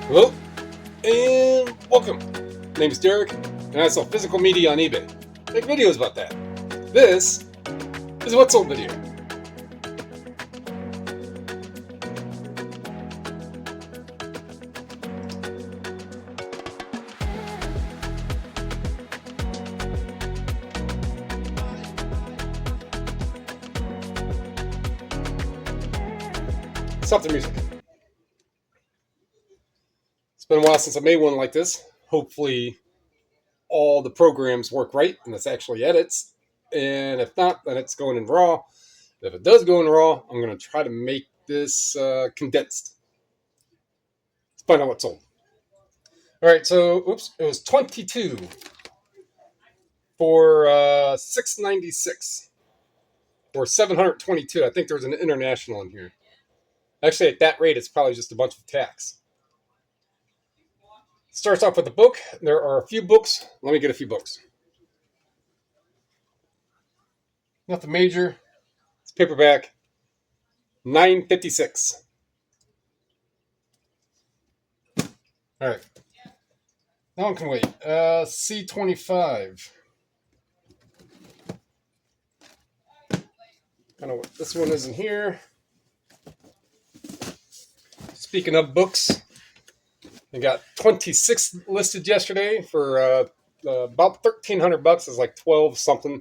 Hello and welcome. My name is Derek, and I sell physical media on eBay. Make videos about that. This is What's Sold Video. Stop the music. It's been a while since I made one like this. Hopefully all the programs work right and it's actually edits. And if not, then it's going in RAW. If it does go in RAW, I'm going to try to make this condensed. Let's find out what's sold. All right, so it was 22 for $696 or 722. I think there's an international in here. Actually, at that rate, it's probably just a bunch of tax. Starts off with the book. There are a few books. Let me get a few books. Nothing major. It's paperback. $9.56. All right. That one can wait. C25. Kind of what this one is in here. Speaking of books, I got 26 listed yesterday for about $1,300. It's like 12 something.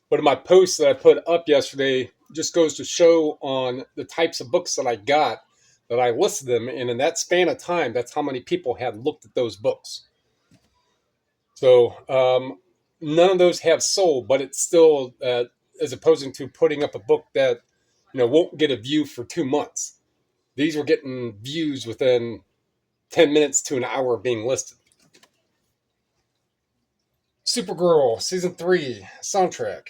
But in my post that I put up yesterday, just goes to show on the types of books that I got that I listed them, and in that span of time, that's how many people had looked at those books. So none of those have sold, but it's still as opposing to putting up a book that won't get a view for 2 months. These were getting views within 10 minutes to an hour of being listed. Supergirl Season 3 soundtrack.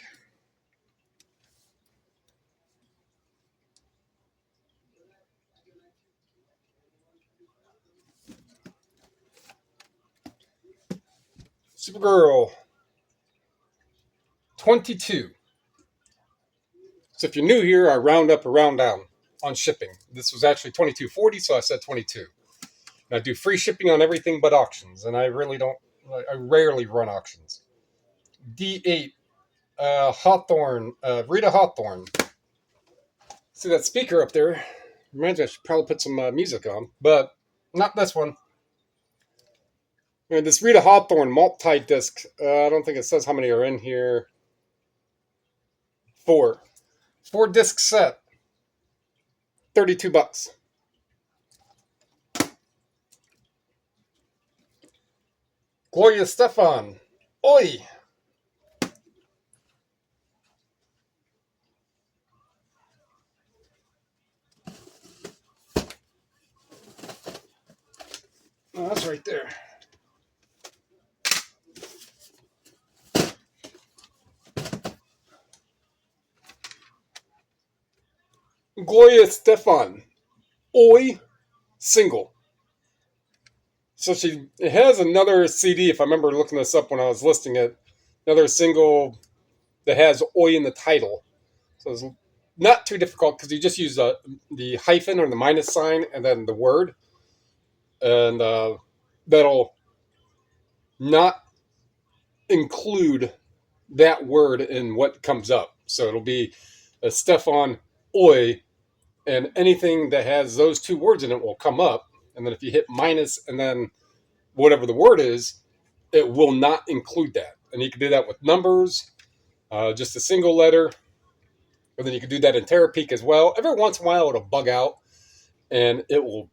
Supergirl 22. So if you're new here, I round up or round down on shipping. This was actually $22.40, so I said 22. And I do free shipping on everything but auctions, and I rarely run auctions. D8 Hawthorne, Rita Hawthorne. See that speaker up there? Reminds me I should probably put some music on, but not this one. And this Rita Hawthorne multi-disc. I don't think it says how many are in here. 4 disc set. $32. Gloria Stefan. Oi! Oh, that's right there. Gloria Stefan. Oi! Single. So it has another CD, if I remember looking this up when I was listing it, another single that has Oi in the title. So it's not too difficult because you just use the hyphen or the minus sign and then the word. And that'll not include that word in what comes up. So it'll be a Stefan Oi, and anything that has those two words in it will come up. And then if you hit minus and then whatever the word is, it will not include that. And you can do that with numbers, just a single letter. And then you can do that in Terapeak as well. Every once in a while it'll bug out and it will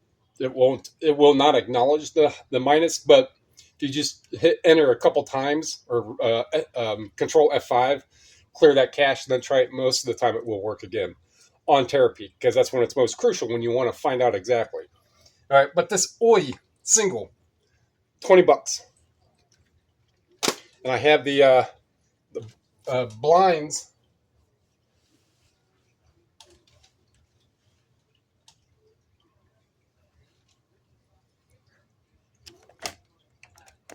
not acknowledge the minus, but if you just hit enter a couple times or control F5, clear that cache, and then try it, most of the time it will work again on Terapeak, because that's when it's most crucial, when you want to find out exactly. All right, but this Oi single, $20. And I have the blinds.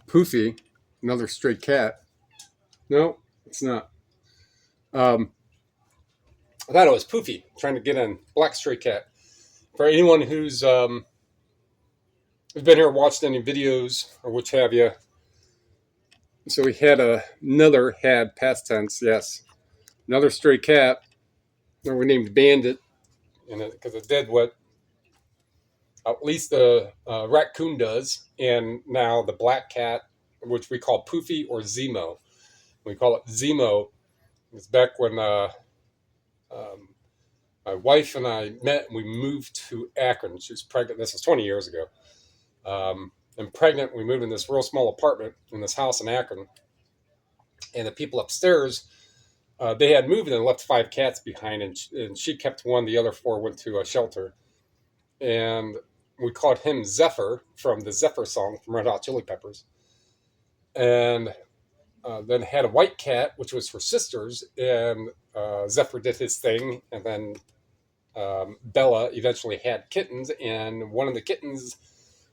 Poofy, another stray cat. No, it's not. I thought it was Poofy, trying to get in. Black stray cat. For anyone who's We've been here watched any videos or which have you. So we had had past tense, yes, another stray cat, or we named Bandit, and because it did what at least the raccoon does, and now the black cat, which we call Poofy or Zemo. We call it Zemo. It's back when um, my wife and I met, and we moved to Akron. She was pregnant. This was 20 years ago. And pregnant, we moved in this real small apartment in this house in Akron. And the people upstairs, they had moved and left 5 cats behind, and she kept one. The other 4 went to a shelter. And we called him Zephyr from the Zephyr song from Red Hot Chili Peppers. And then had a white cat, which was her sister's, and Zephyr did his thing. And then Bella eventually had kittens, and one of the kittens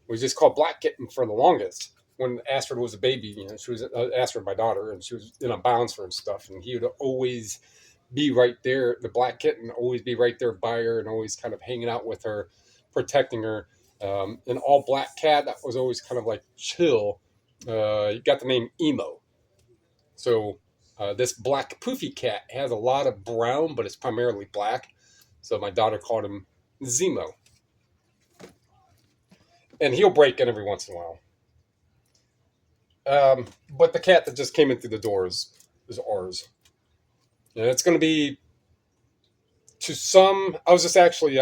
was just called Black Kitten for the longest. When Astrid was a baby, she was Astrid, my daughter, and she was in a bouncer and stuff, and he would always be right there. The Black Kitten always be right there by her and always kind of hanging out with her, protecting her. An all black cat that was always kind of like chill. He got the name Emo. So this black poofy cat has a lot of brown, but it's primarily black. So my daughter called him Zemo. And he'll break in every once in a while. But the cat that just came in through the doors is ours. And it's going to be to some. I was just actually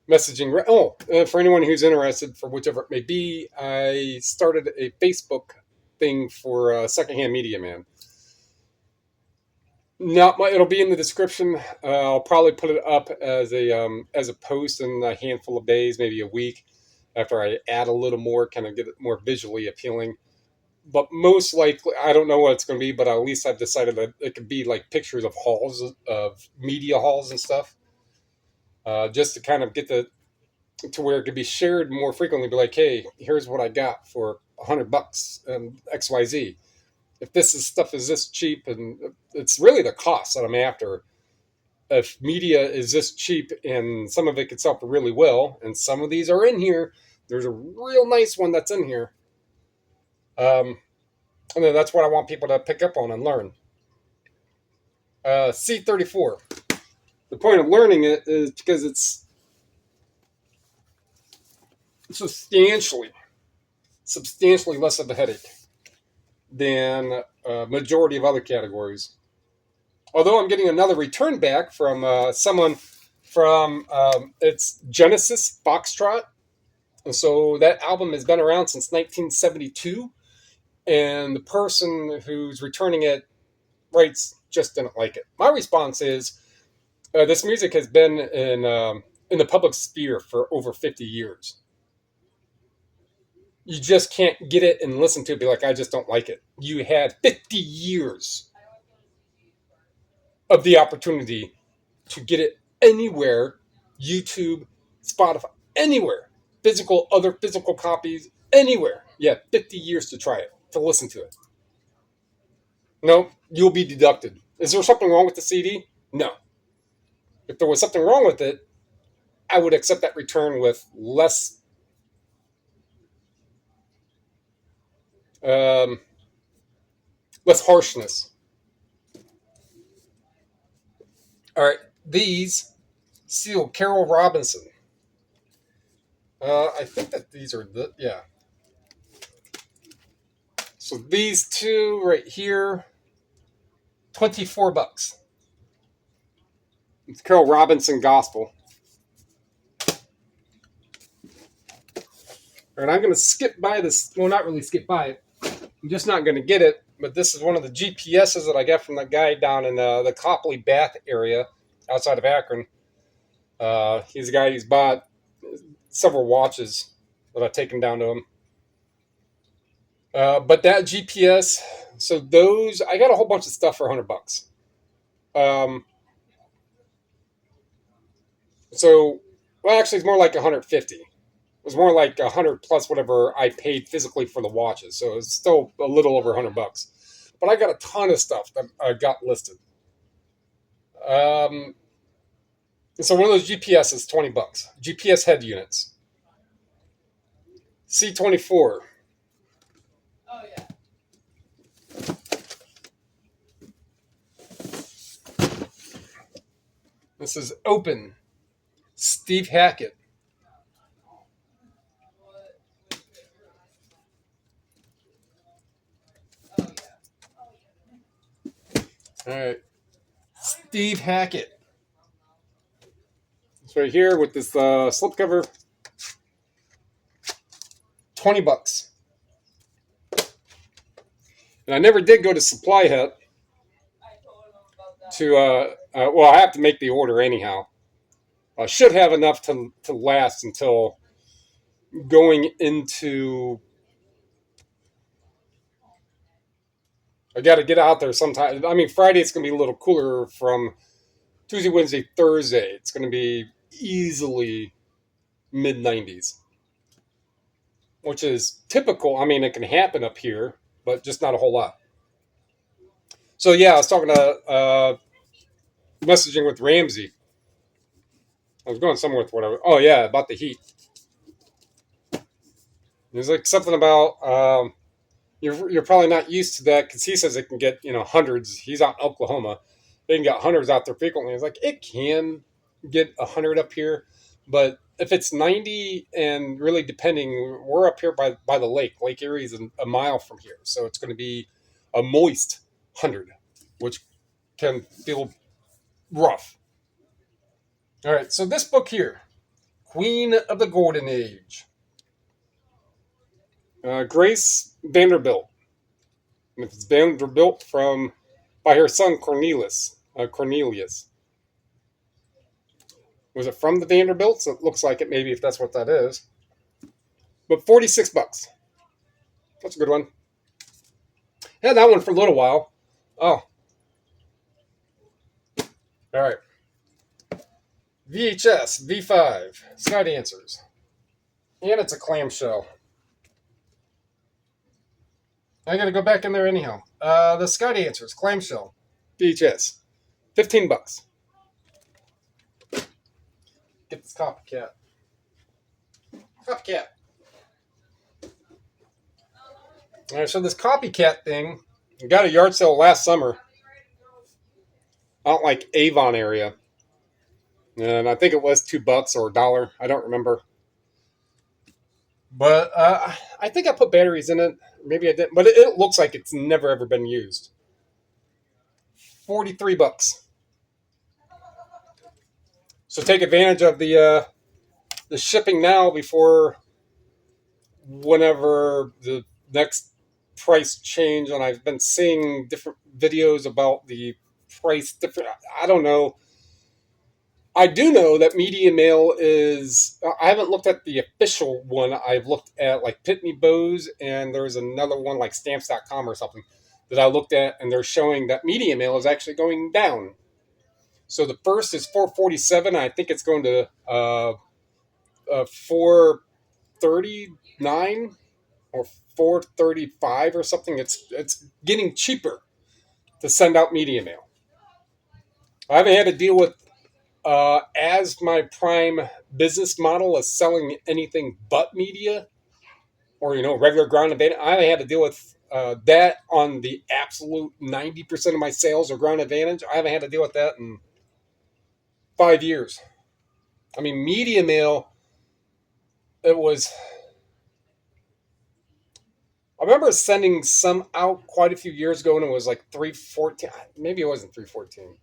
messaging. For anyone who's interested, for whichever it may be, I started a Facebook thing for Secondhand MediaMan. It'll be in the description. I'll probably put it up as a post in a handful of days, maybe a week, after I add a little more, kind of get it more visually appealing. But most likely, I don't know what it's going to be, but at least I've decided that it could be like pictures of hauls, of media hauls and stuff, just to kind of get to where it could be shared more frequently. Be like, hey, here's what I got for $100 and XYZ. If stuff is this cheap, and it's really the cost that I'm after. If media is this cheap and some of it could sell for really well, and some of these are in here, there's a real nice one that's in here. And then that's what I want people to pick up on and learn. C34. The point of learning it is because it's substantially less of a headache than a majority of other categories. Although I'm getting another return back from someone from it's Genesis Foxtrot. And so that album has been around since 1972. And the person who's returning it writes, just didn't like it. My response is, this music has been in the public sphere for over 50 years. You just can't get it and listen to it, be like, I just don't like it. You had 50 years of the opportunity to get it anywhere, YouTube, Spotify, anywhere, other physical copies, anywhere. You had 50 years to try it, to listen to it. No, you'll be deducted. Is there something wrong with the CD? No. If there was something wrong with it, I would accept that return with less harshness. All right, these seal Carol Robinson. I think that these are yeah. So these two right here, $24. It's Carol Robinson Gospel. And I'm going to skip by this. Well, not really skip by it. I'm just not going to get it. But this is one of the GPSs that I got from the guy down in the Copley Bath area outside of Akron. He's a guy who's bought several watches that I've taken down to him. But that GPS, so those, I got a whole bunch of stuff for $100. Actually, it's more like 150. It was more like 100 plus whatever I paid physically for the watches. So it's still a little over $100. But I got a ton of stuff that I got listed. So one of those GPS is $20. GPS head units. C24. Oh yeah. This is Open. Steve Hackett. Oh yeah. All right. Steve Hackett. It's right here with this slipcover. $20. And I never did go to Supply Hut I told him about that. to, well, I have to make the order anyhow. I should have enough to last until going into. I got to get out there sometime. I mean, Friday it's going to be a little cooler from Tuesday, Wednesday, Thursday. It's going to be easily mid 90s, which is typical. I mean, it can happen up here, but just not a whole lot. So, yeah, I was talking to, messaging with Ramsey. I was going somewhere with whatever. Oh, yeah, about the heat. There's like something about you're probably not used to that because he says it can get hundreds. He's out in Oklahoma. They can get hundreds out there frequently. It's like it can get 100 up here, but if it's 90 and really depending, we're up here by the lake. Lake Erie is a mile from here, so it's going to be a moist 100, which can feel rough. All right, so this book here, Queen of the Golden Age. Grace Vanderbilt. And it's Vanderbilt by her son Cornelius. Cornelius. Was it from the Vanderbilts? It looks like it, maybe, if that's what that is. But $46. That's a good one. Had that one for a little while. Oh. All right. VHS V5 Sky Dancers. And it's a clamshell. I got to go back in there anyhow. The Sky Dancers clamshell VHS, $15. Get this copycat. Copycat. All right, so this copycat thing, I got a yard sale last summer out like Avon area, and I think it was $2 or $1. I don't remember. But I think I put batteries in it. Maybe I didn't. But it looks like it's never ever been used. $43. So take advantage of the shipping now before whenever the next price change. And I've been seeing different videos about the price different. I don't know. I do know that Media Mail is. I haven't looked at the official one. I've looked at like Pitney Bowes, and there's another one like Stamps.com or something that I looked at, and they're showing that Media Mail is actually going down. So the first is $447. I think it's going to $439 or $435 or something. It's getting cheaper to send out Media Mail. I haven't had to deal with. As my prime business model is selling anything but media or, regular ground advantage, I haven't had to deal with that on the absolute 90% of my sales or ground advantage. I haven't had to deal with that in 5 years. I mean, Media Mail, it was. I remember sending some out quite a few years ago and it was like $314. Maybe it wasn't $314.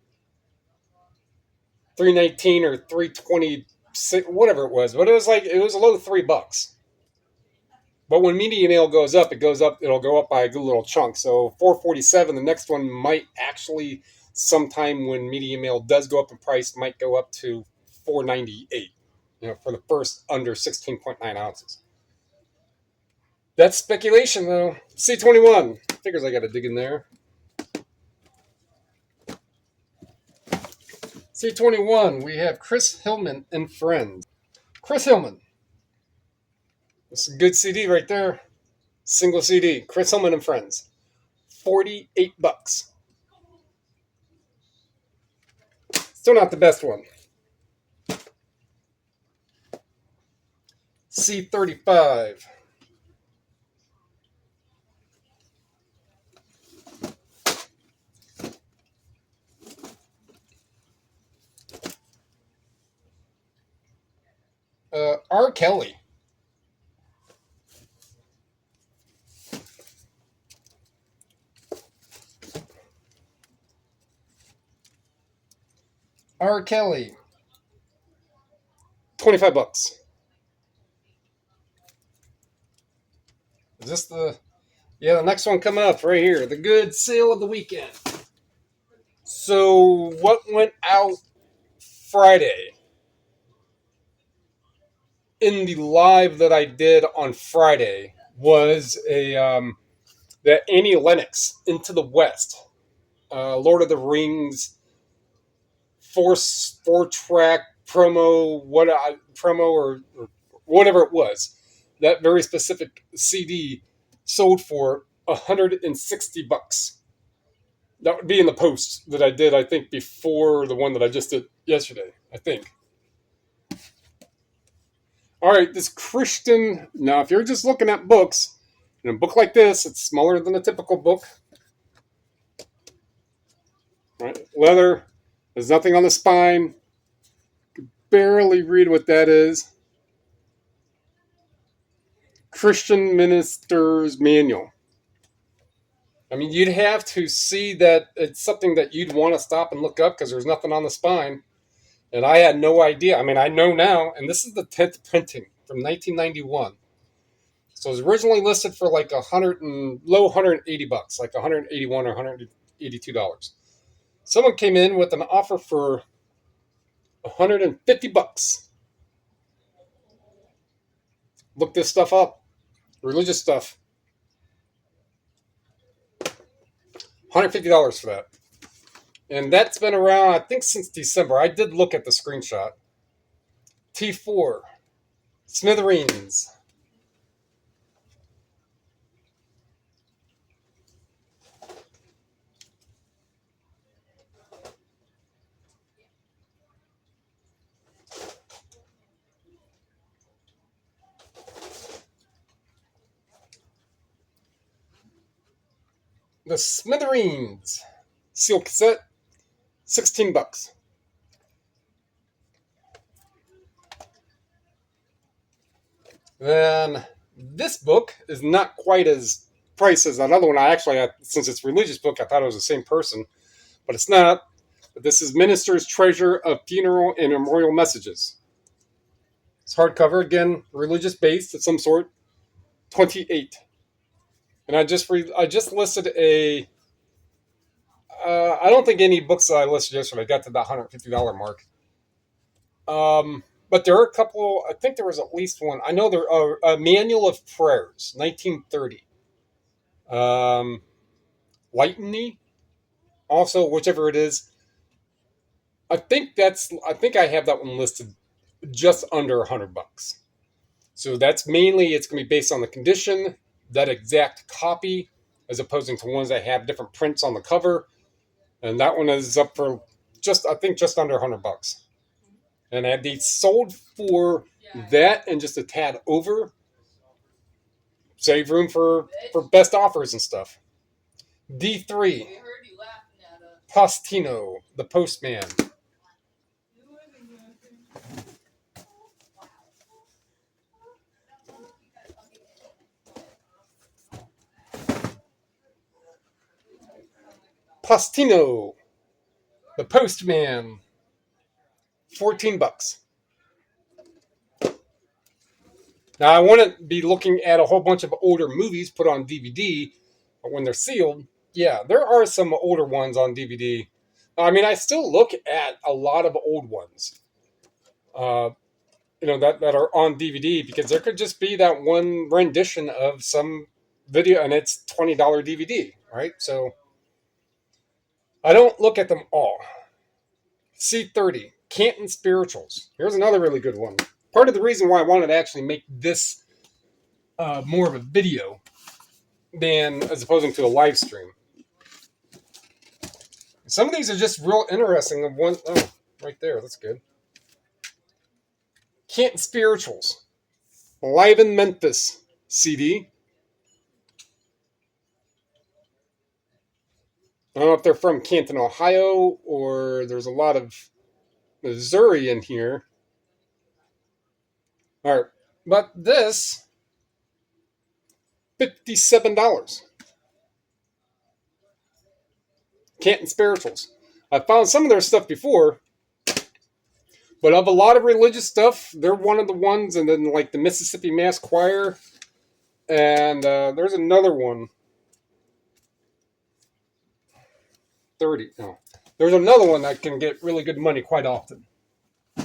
$319 or $326, whatever it was, but it was a low $3. But when Media Mail goes up, it'll go up by a good little chunk. So $447, the next one might actually, sometime when Media Mail does go up in price, might go up to $498, for the first under 16.9 ounces. That's speculation though. C21, figures I gotta dig in there. C21, we have Chris Hillman and Friends. Chris Hillman. It's a good CD right there. Single CD. Chris Hillman and Friends. $48. Still not the best one. C35. R. Kelly. R. Kelly. $25. Is this the... Yeah, the next one coming up right here. The good sale of the weekend. So, what went out Friday? In the live that I did on Friday was the Annie Lennox Into the West, Lord of the Rings four track promo or whatever it was. That very specific CD sold for $160. That would be in the post that I did, I think, before the one that I just did yesterday, I think. All right, this Christian. Now, if you're just looking at books, in a book like this, it's smaller than a typical book. Right? Leather. There's nothing on the spine. You can barely read what that is. Christian Minister's Manual. I mean, you'd have to see that it's something that you'd want to stop and look up because there's nothing on the spine. And I had no idea. I mean, I know now, and this is the 10th printing from 1991. So it was originally listed for like low $180, like $181 or $182. Someone came in with an offer for $150. Look this stuff up. Religious stuff. $150 for that. And that's been around, I think, since December. I did look at the screenshot. T4. Smithereens. The Smithereens. Seal cassette. $16. Then this book is not quite as priced as that other one. Since it's a religious book, I thought it was the same person, but it's not. But this is Minister's Treasure of Funeral and Memorial Messages. It's hardcover, again, religious based of some sort. $28. And I just listed a. I don't think any books that I listed yesterday got to that $150 mark. But there are a couple. I think there was at least one. I know there are a Manual of Prayers, 1930. Lightning, also whichever it is. I think I have that one listed just under $100. So that's mainly it's going to be based on the condition, that exact copy, as opposed to ones that have different prints on the cover. And that one is up for just under $100. And I had these sold for that and just a tad over. Save room for best offers and stuff. D3. Postino, the Postman. Postino, the Postman. $14. Now, I wouldn't be looking at a whole bunch of older movies put on DVD, but when they're sealed, yeah, there are some older ones on DVD. I mean, I still look at a lot of old ones, that are on DVD, because there could just be that one rendition of some video, and it's $20 DVD, right? So I don't look at them all. C30, Canton Spirituals. Here's another really good one. Part of the reason why I wanted to actually make this more of a video than as opposed to a live stream. Some of these are just real interesting. Right there, that's good. Canton Spirituals, Live in Memphis CD. I don't know if they're from Canton, Ohio, or there's a lot of Missouri in here. All right, but this $57. Canton Spirituals. I found some of their stuff before, but of a lot of religious stuff, they're one of the ones. And then like the Mississippi Mass Choir, and there's another one. 30. No, there's another one that can get really good money quite often. I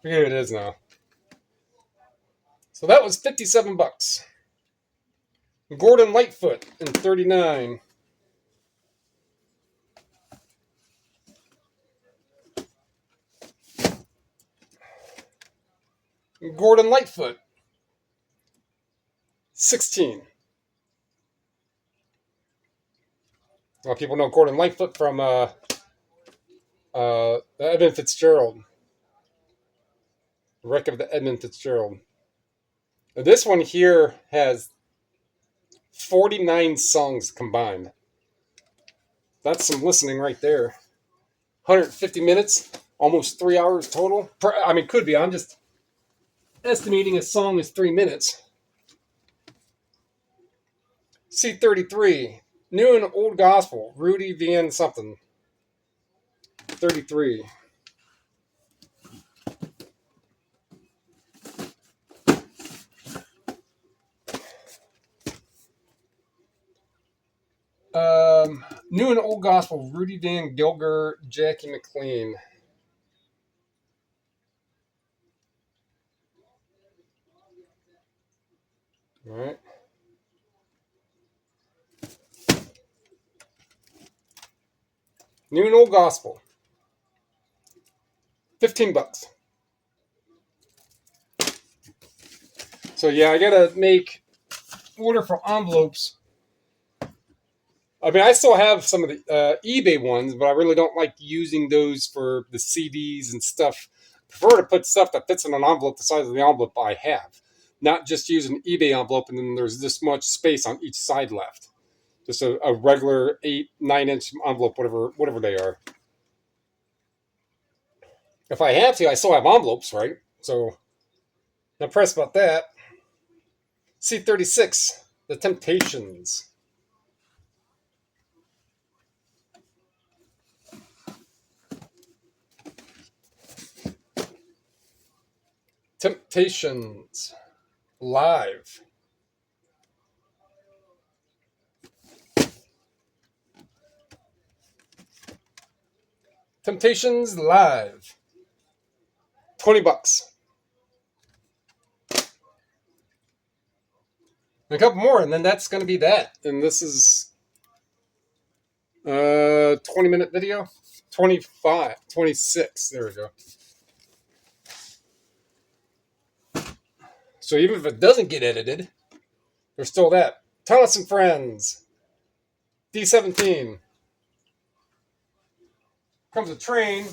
forget who it is now. So that was $57. Gordon Lightfoot in 39. Gordon Lightfoot, 16. Well, people know Gordon Lightfoot from the Edmund Fitzgerald. The Wreck of the Edmund Fitzgerald. This one here has 49 songs combined. That's some listening right there. 150 minutes, almost 3 hours total. I mean, could be. I'm just estimating a song is 3 minutes. C33, New and Old Gospel, Rudy Van something. 33. New and Old Gospel, Rudy Van Gilger, Jackie McLean. All right. New and Old Gospel. $15. So yeah, I gotta make order for envelopes. I mean, I still have some of the eBay ones, but I really don't like using those for the CDs and stuff. I prefer to put stuff that fits in an envelope the size of the envelope I have, not just use an eBay envelope and then there's this much space on each side left. Just a regular 8-9 inch envelope, whatever they are. If I have to, I still have envelopes, right? So I'm impressed about that. C36, The Temptations. Temptations live. Temptations live. $20. A couple more, and then that's going to be that. And this is 20-minute video. 25, 26. There we go. So even if it doesn't get edited, there's still that. Thomas and Friends. D17. Comes a train.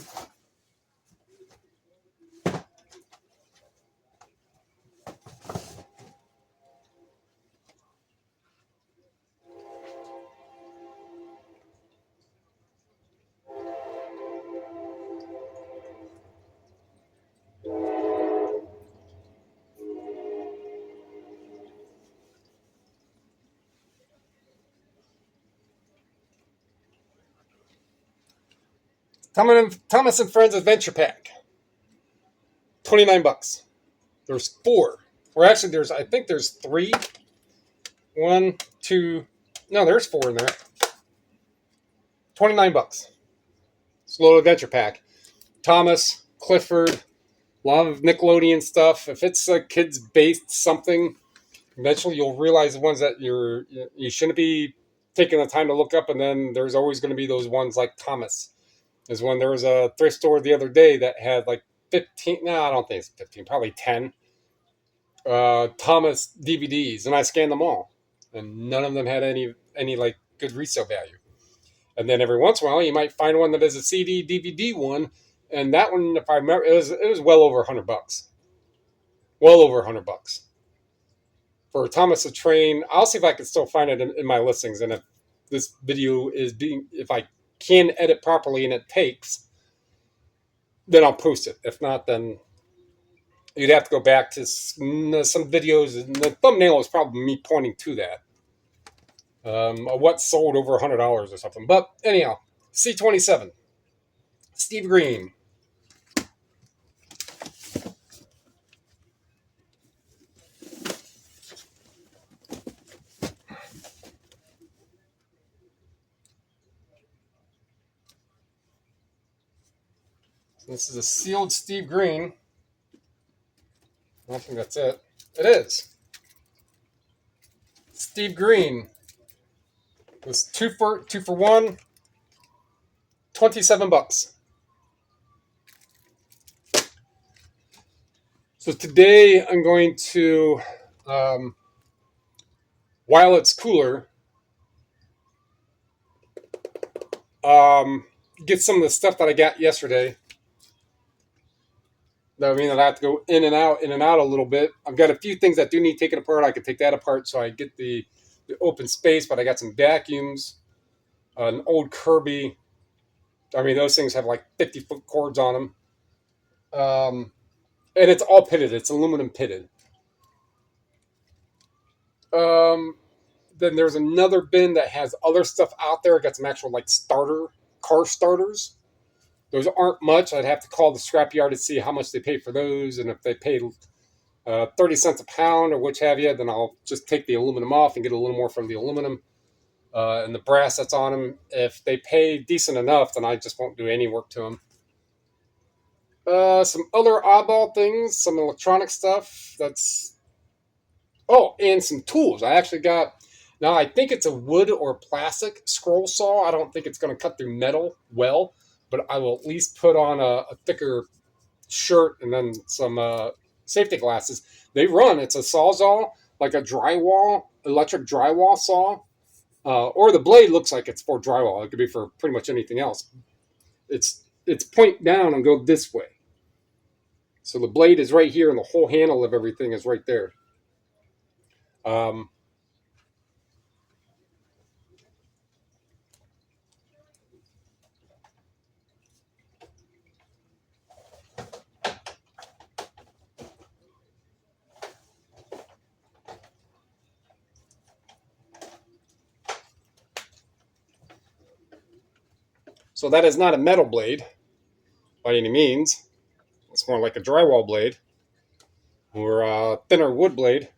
Thomas and Friends Adventure Pack. $29. There's 4. Or actually, I think there's 3. 1, 2. No, there's 4 in there. $29. Slow Adventure Pack. Thomas, Clifford, a lot of Nickelodeon stuff. If it's a kids based something, eventually you'll realize the ones that you shouldn't be taking the time to look up, and then there's always going to be those ones like Thomas. There's one. There was a thrift store the other day that had like 15. No, I don't think it's 15. Probably 10 Thomas DVDs, and I scanned them all, and none of them had any like good resale value. And then every once in a while, you might find one that is a CD DVD one, and that one, if I remember, it was well over $100. Well over $100 for Thomas the Train. I'll see if I can still find it in my listings, and if this video if I can edit properly and it takes, then I'll post it. If not, then You'd have to go back to some videos, and the thumbnail is probably me pointing to that. What sold over $100 or something. But anyhow, C27, Steve Green. This is a sealed Steve Green. I don't think that's it. It is. Steve Green was two for one, $27. So today I'm going to, while it's cooler, get some of the stuff that I got yesterday. That means I have to go in and out a little bit. I've got a few things that do need taken apart. I could take that apart so I get the open space, but I got some vacuums, an old Kirby. I mean, those things have like 50-foot cords on them. And it's all pitted. It's aluminum pitted. Then there's another bin that has other stuff out there. I got some actual like car starters. Those aren't much. I'd have to call the scrapyard to see how much they pay for those, and if they pay 30 cents a pound or which have you, then I'll just take the aluminum off and get a little more from the aluminum and the brass that's on them. If they pay decent enough, then I just won't do any work to them. Some other oddball things, some electronic stuff. And some tools. I actually got. Now I think it's a wood or plastic scroll saw. I don't think it's going to cut through metal well, but I will at least put on a thicker shirt and then some safety glasses. They run. It's a sawzall, like a electric drywall saw, or the blade looks like it's for drywall. It could be for pretty much anything else. It's point down and go this way. So the blade is right here, and the whole handle of everything is right there. So that is not a metal blade by any means. It's more like a drywall blade or a thinner wood blade.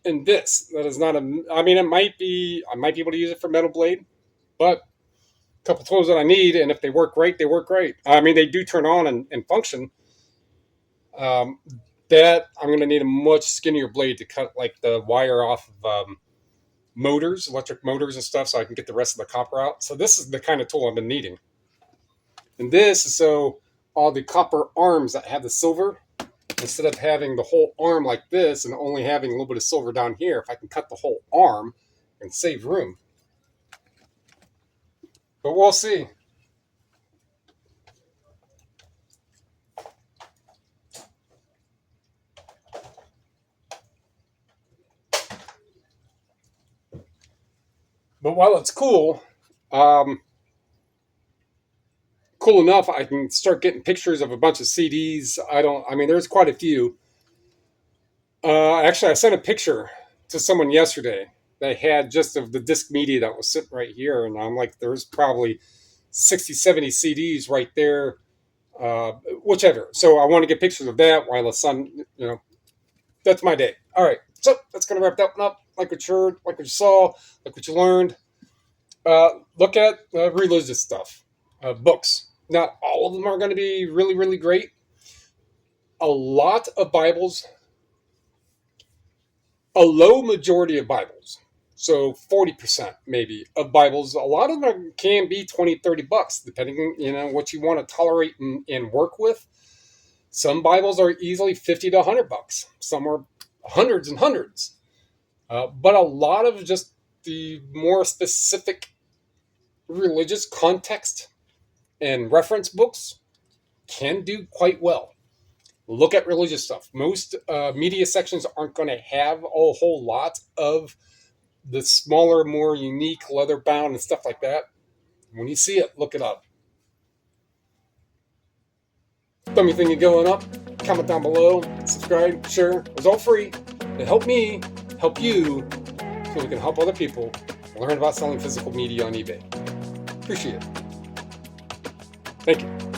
And that is not I mean, I might be able to use it for metal blade, but a couple tools that I need, and if they work great, they work great. I mean, they do turn on and function. That I'm going to need a much skinnier blade to cut like the wire off of electric motors and stuff, so I can get the rest of the copper out. So this is the kind of tool I've been needing. And this is so all the copper arms that have the silver, instead of having the whole arm like this and only having a little bit of silver down here, if I can cut the whole arm and save room. But we'll see. But while it's cool enough, I can start getting pictures of a bunch of CDs. There's quite a few. Actually, I sent a picture to someone yesterday that had just of the disc media that was sitting right here. And I'm like, there's probably 60, 70 CDs right there, whichever. So I want to get pictures of that while the sun, that's my day. All right. So that's going to wrap that one up. Like what you heard, like what you saw, like what you learned. Look at religious stuff, books. Not all of them are going to be really, really great. A lot of Bibles, a low majority of Bibles, so 40% maybe of Bibles, a lot of them can be $20, $30, depending on what you want to tolerate and work with. Some Bibles are easily $50 to $100. Some are hundreds and hundreds. But a lot of just the more specific religious context and reference books can do quite well. Look at religious stuff. Most media sections aren't going to have a whole lot of the smaller, more unique leather bound and stuff like that. When you see it, look it up. Tell me anything you're going up. Comment down below. Subscribe, share. It's all free. To help me, help you, so we can help other people learn about selling physical media on eBay. Appreciate it. Thank you.